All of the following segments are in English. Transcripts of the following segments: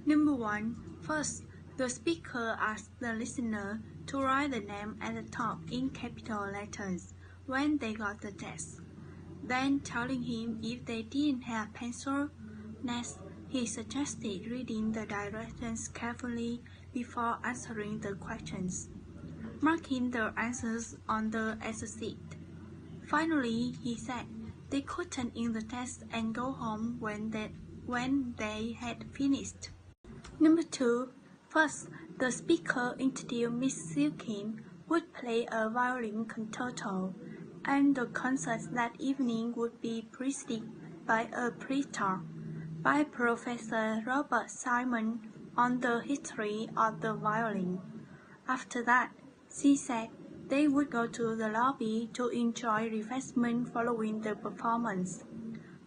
Number 1. First, the speaker asked the listener to write the name at the top in capital letters when they got the test, then telling him if they didn't have pencil. Next, he suggested reading the directions carefully before answering the questions, marking the answers on the answer sheet. Finally, he said they could turn in the test and go home when they had finished. Number 2. First, the speaker introduced Miss Silkin would play a violin concerto, and the concert that evening would be preceded by a pre-talk by Professor Robert Simon on the history of the violin. After that, she said they would go to the lobby to enjoy refreshment following the performance.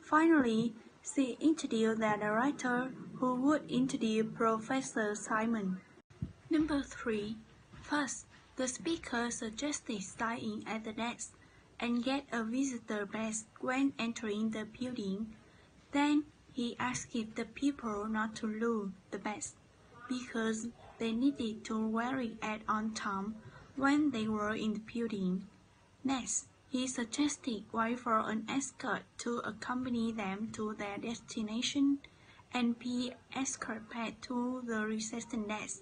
Finally, she introduced the director, who would introduce Professor Simon. Number 3. First, the speaker suggested signing at the desk and get a visitor badge when entering the building. Then he asked the people not to lose the badge because they needed to wear it at on time when they were in the building. Next, he suggested wait for an escort to accompany them to their destination and be escorted to the reception desk.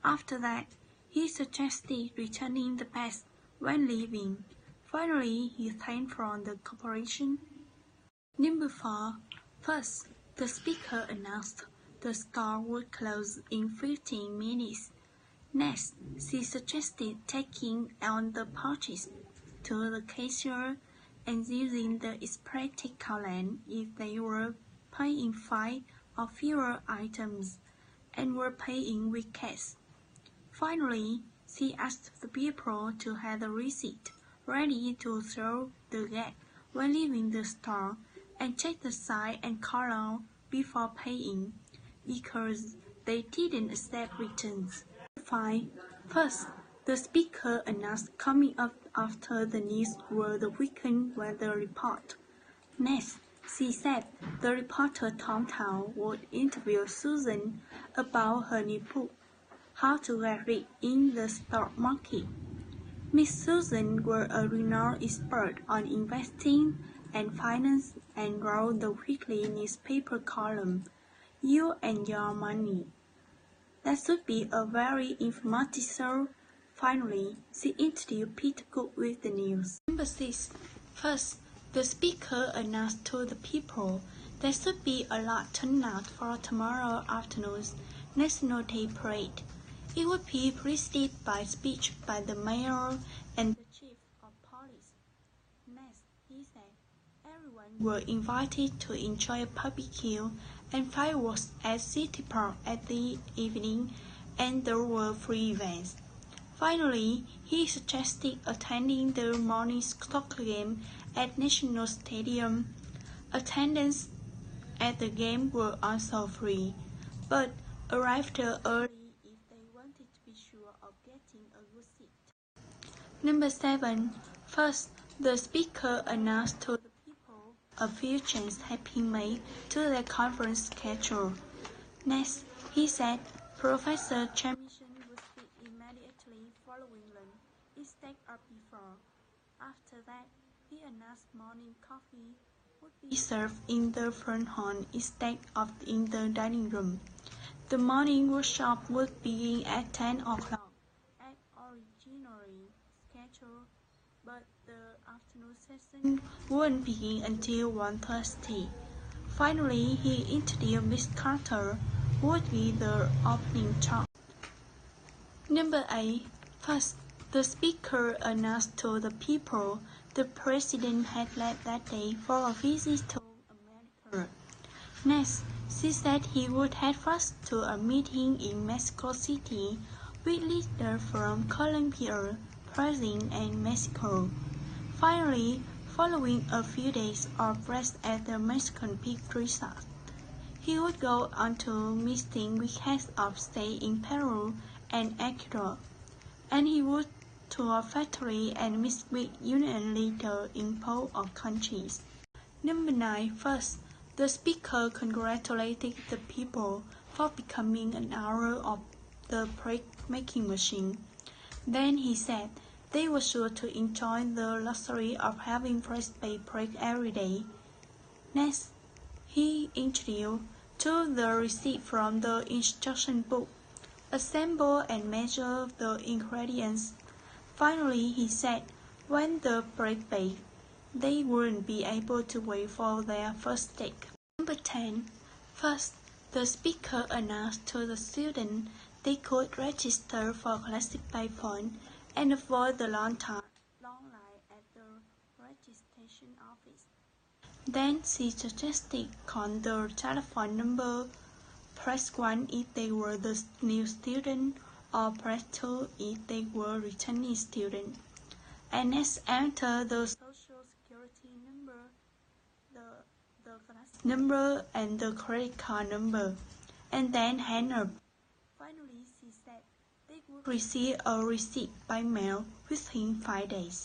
After that, he suggested returning the badge when leaving. Finally, he thanked for the cooperation. Number 4. First, the speaker announced the store would close in 15 minutes. Next, she suggested taking on the purchase to the cashier and using the express checkout lane if they were paying 5 or fewer items and were paying with cash. Finally, she asked the people to have the receipt ready to throw the gate when leaving the store and check the size and color before paying, because they didn't accept returns. 5. First, the speaker announced coming up after the news were the weekend weather report. Next, she said the reporter Tom Town would interview Susan about her new book, How to Get Rich in the Stock Market. Miss Susan was a renowned expert on investing and finance and wrote the weekly newspaper column, You and Your Money. That should be a very informative show. Finally, she introduced Peter Cook with the news. Number 6. First, the speaker announced to the people there should be a large turnout for tomorrow afternoon's National Day Parade. It would be preceded by a speech by the mayor and the chief of police. Next, he said everyone were invited to enjoy a barbecue and fireworks at City Park at the evening, and there were free events. Finally, he suggested attending the morning soccer game at National Stadium. Attendance at the game were also free, but arrived early if they wanted to be sure of getting a good seat. Number 7. First, the speaker announced to the people a few changes had been made to their conference schedule. Next, he said Professor Chamison would speak immediately following lunch instead of before. After that, he announced morning coffee would be served in the front hall instead of in the dining room. The morning workshop would begin at 10 o'clock, as originally scheduled, but the afternoon session wouldn't begin until 1:30. Finally, he introduced Miss Carter, who would be the opening talk. Number 8. First, the speaker announced to the people the president had left that day for a visit to America. Next, she said he would head first to a meeting in Mexico City with leaders from Colombia, Brazil, and Mexico. Finally, following a few days of rest at the Mexican Peak Resort, he would go on to meeting with heads of state in Peru and Ecuador, and he would tour factory and meet with union leaders in both of countries. Number 9. First, the speaker congratulated the people for becoming an owner of the bread-making machine. Then he said they were sure to enjoy the luxury of having fresh baked bread every day. Next, he introduced to the receipt from the instruction book, assemble and measure the ingredients. Finally, he said when the bread baked, they wouldn't be able to wait for their first steak. Number 10. First, the speaker announced to the students they could register for classic by phone and avoid the long line at the registration office. Then she suggested calling the telephone number, press 1 if they were the new student, or press 2 if they were returning student. And next enter the social security number, the class number, and the credit card number, and then hang up. Finally, she said they would receive a receipt by mail within 5 days.